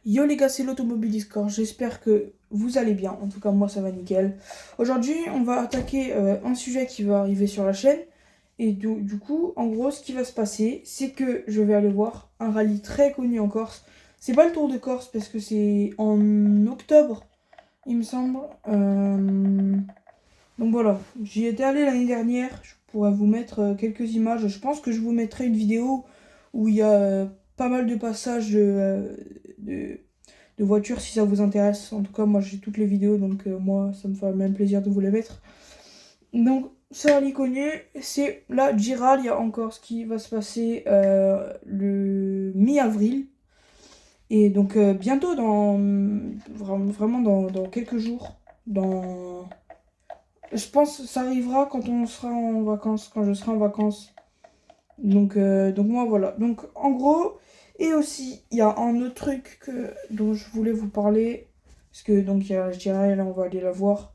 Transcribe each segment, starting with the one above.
Yo les gars, c'est l'Automobile Discord, j'espère que vous allez bien, en tout cas moi ça va nickel. Aujourd'hui on va attaquer un sujet qui va arriver sur la chaîne, et du coup en gros ce qui va se passer c'est que je vais aller voir un rallye très connu en Corse. C'est pas le Tour de Corse parce que c'est en octobre il me semble. Donc voilà, j'y étais allé l'année dernière, je pourrais vous mettre quelques images. Je pense que je vous mettrai une vidéo où il y a pas mal de passages de, de voitures si ça vous intéresse. En tout cas, moi j'ai toutes les vidéos, donc moi ça me fait même plaisir de vous les mettre. Donc, ça, rallye connu, c'est la Giral. Il y a encore ce qui va se passer le mi-avril. Et donc bientôt, vraiment dans quelques jours, dans je pense que ça arrivera quand on sera en vacances, quand je serai en vacances. Donc moi voilà. Donc en gros, et aussi il y a un autre truc dont je voulais vous parler. Parce que donc il y a, je dirais là on va aller la voir.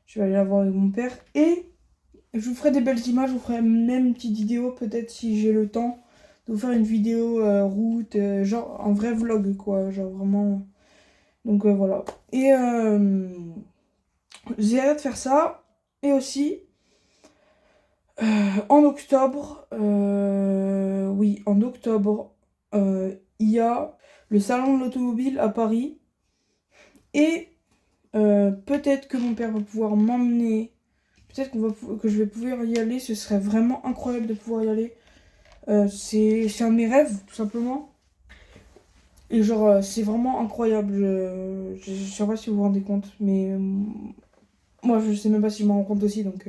Je vais aller la voir avec mon père. Et je vous ferai des belles images, je vous ferai même une petite vidéo peut-être si j'ai le temps. De vous faire une vidéo route, genre un vrai vlog quoi. Genre vraiment. Donc voilà. Et j'ai hâte de faire ça. Et aussi, en octobre, oui, en octobre, il y a le salon de l'automobile à Paris. Et peut-être que mon père va pouvoir m'emmener. Peut-être que je vais pouvoir y aller. Ce serait vraiment incroyable de pouvoir y aller. C'est un de mes rêves, tout simplement. Et genre, c'est vraiment incroyable. Je sais pas si vous vous rendez compte. Mais moi, je sais même pas si je m'en rends compte aussi. Donc,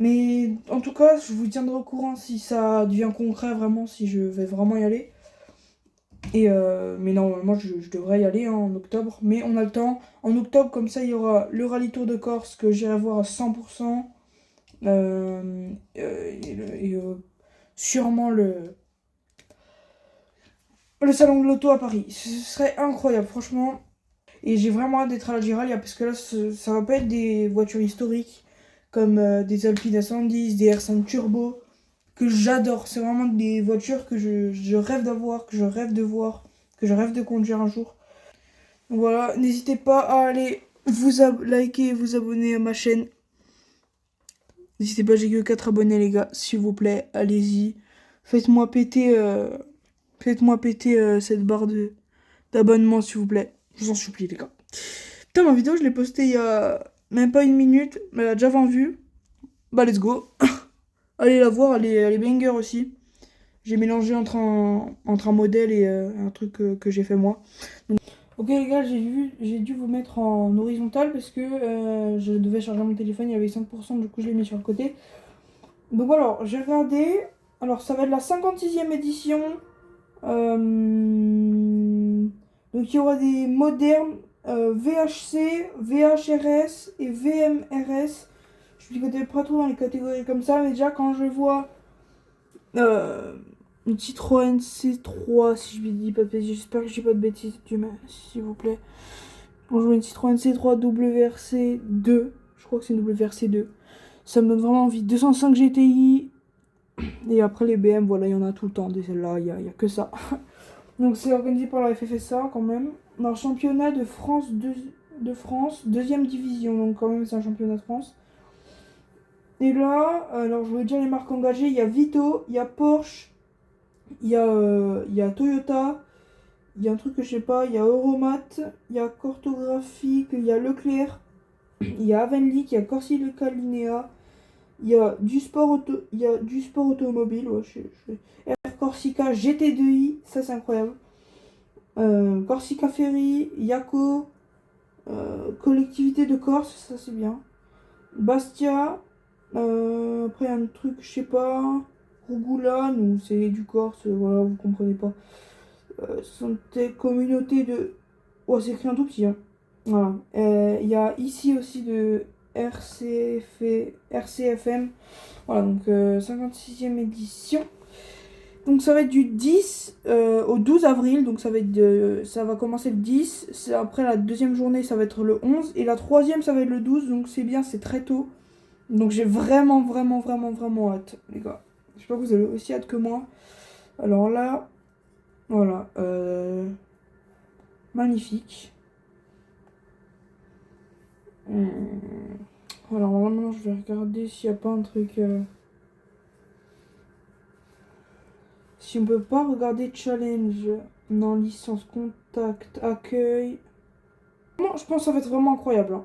mais en tout cas, je vous tiendrai au courant si ça devient concret vraiment, si je vais vraiment y aller. Et mais normalement, je devrais y aller hein, en octobre. Mais on a le temps. En octobre, comme ça, il y aura le Rallye Tour de Corse que j'irai voir à 100%. Et sûrement le salon de l'auto à Paris. Ce serait incroyable, franchement. Et j'ai vraiment hâte d'être à la Giralia parce que là, ça va pas être des voitures historiques comme des Alpine A110, des R5 Turbo que j'adore. C'est vraiment des voitures que je rêve d'avoir, que je rêve de voir, que je rêve de conduire un jour. Donc voilà, n'hésitez pas à aller liker et vous abonner à ma chaîne. N'hésitez pas, j'ai que 4 abonnés les gars, s'il vous plaît, allez-y. Faites-moi péter, faites-moi péter cette barre d'abonnement s'il vous plaît. Je vous en supplie les gars. Putain, ma vidéo je l'ai postée il y a même pas une minute, mais elle a déjà 20 vues. Bah let's go. Allez la voir, elle est banger aussi. J'ai mélangé entre un modèle et un truc que j'ai fait moi. Donc, ok les gars, j'ai dû vous mettre en horizontal parce que je devais charger mon téléphone, il y avait 5%, du coup je l'ai mis sur le côté. Donc alors, j'ai regardé. Alors ça va être la 56e édition. Euh, Donc il y aura des modernes VHC, VHRS et VMRS. Je ne connais pas trop dans les catégories comme ça, mais déjà quand je vois euh, une Citroën C3, si je ne dis pas de bêtises, j'espère que je dis pas de bêtises, s'il vous plaît. Quand je vois une Citroën C3 WRC2, je crois que c'est une WRC2, ça me donne vraiment envie. 205 GTI, et après les BM, voilà, il y en a tout le temps, des celles-là, il y a que ça. Donc c'est organisé par la FFSA quand même. Alors championnat de France, deuxième division, donc quand même c'est un championnat de France. Et là, alors je voulais dire les marques engagées, il y a Vito, il y a Porsche, il y a Toyota, il y a un truc que je sais pas, il y a Euromat, il y a Cortographique, il y a Leclerc, il y a Avenlic, il y a Corsica Linea, il y a du sport automobile, ouais, Air Corsica GT2i, ça c'est incroyable. Corsica Ferry, Yako, collectivité de Corse, ça c'est bien. Bastia, après un truc, je sais pas, Rougoulane, ou c'est du Corse, voilà, vous comprenez pas. Santé, communauté de. Oh, c'est écrit un tout petit, hein. Voilà. Il y a ici aussi de RCFM. Voilà, donc 56e édition. Donc ça va être du 10 au 12 avril, donc ça va commencer le 10, après la deuxième journée ça va être le 11, et la troisième ça va être le 12, donc c'est bien, c'est très tôt. Donc j'ai vraiment, vraiment, vraiment, vraiment hâte, les gars. J'espère que vous avez aussi hâte que moi. Alors là, voilà. magnifique. Alors maintenant, je vais regarder s'il n'y a pas un truc... Si on peut pas regarder challenge. Non, licence, contact, accueil. Bon, je pense que ça va être vraiment incroyable. Hein.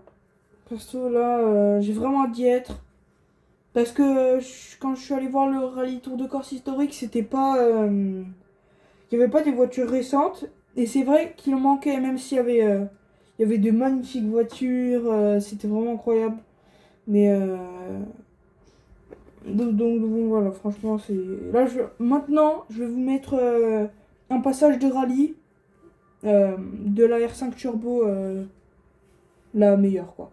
Perso, là, j'ai vraiment hâte d'y être. Parce que quand je suis allé voir le rallye Tour de Corse historique, c'était pas... il n'y avait pas des voitures récentes. Et c'est vrai qu'il en manquait, même s'il y avait... il y avait de magnifiques voitures, c'était vraiment incroyable. Mais donc, voilà, franchement, c'est... Là, maintenant, je vais vous mettre un passage de rallye de la R5 Turbo, la meilleure, quoi.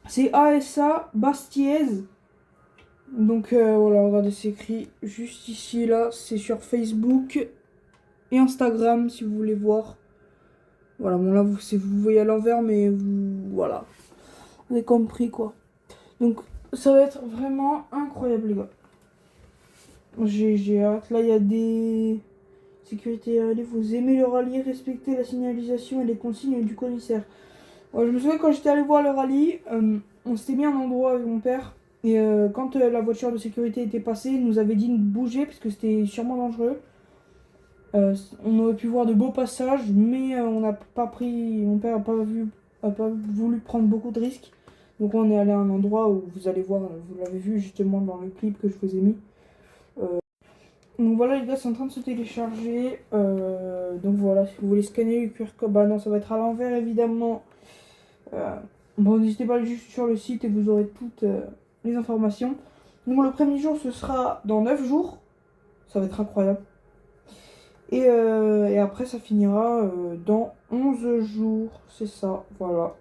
C'est ASA Bastiez. Donc voilà, regardez, c'est écrit juste ici, là. C'est sur Facebook et Instagram, si vous voulez voir. Voilà, bon là, vous voyez à l'envers, mais vous... Voilà. Vous avez compris, quoi. Donc, ça va être vraiment incroyable, les gars. J'ai hâte. Là, il y a des... Sécurité rallye, vous aimez le rallye, respectez la signalisation et les consignes du commissaire. Ouais, je me souviens quand j'étais allé voir le rallye, on s'était mis à un endroit avec mon père. Et quand la voiture de sécurité était passée, il nous avait dit de bouger parce que c'était sûrement dangereux. On aurait pu voir de beaux passages, mais on n'a pas pris. Mon père a pas voulu prendre beaucoup de risques. Donc on est allé à un endroit où vous allez voir, vous l'avez vu justement dans le clip que je vous ai mis. Donc voilà les gars, c'est en train de se télécharger. Donc voilà, si vous voulez scanner le QR code, bah non, ça va être à l'envers évidemment. Bon, n'hésitez pas à aller juste sur le site et vous aurez toutes les informations. Donc le premier jour, ce sera dans 9 jours. Ça va être incroyable. Et après, ça finira dans 11 jours. C'est ça, voilà.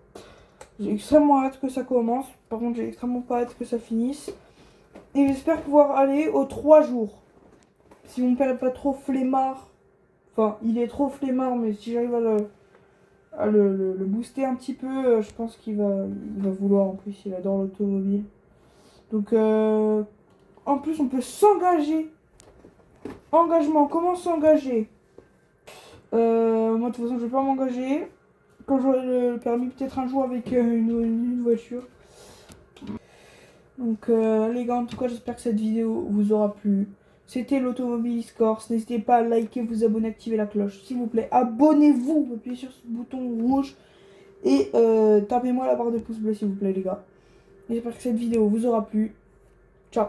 J'ai extrêmement hâte que ça commence. Par contre, j'ai extrêmement pas hâte que ça finisse. Et j'espère pouvoir aller aux 3 jours. Si mon père est pas trop flemmard. Enfin, il est trop flemmard, mais si j'arrive à le booster un petit peu, je pense il va vouloir. En plus, il adore l'automobile. Donc, en plus, on peut s'engager. Engagement, comment s'engager? Moi, de toute façon, je vais pas m'engager. Quand j'aurai le permis, peut-être un jour avec une voiture. Donc, les gars, en tout cas, j'espère que cette vidéo vous aura plu. C'était l'Automobiliste Corse. N'hésitez pas à liker, vous abonner, activer la cloche. S'il vous plaît, abonnez-vous. Appuyez sur ce bouton rouge. Et tapez-moi la barre de pouce bleu, s'il vous plaît, les gars. J'espère que cette vidéo vous aura plu. Ciao.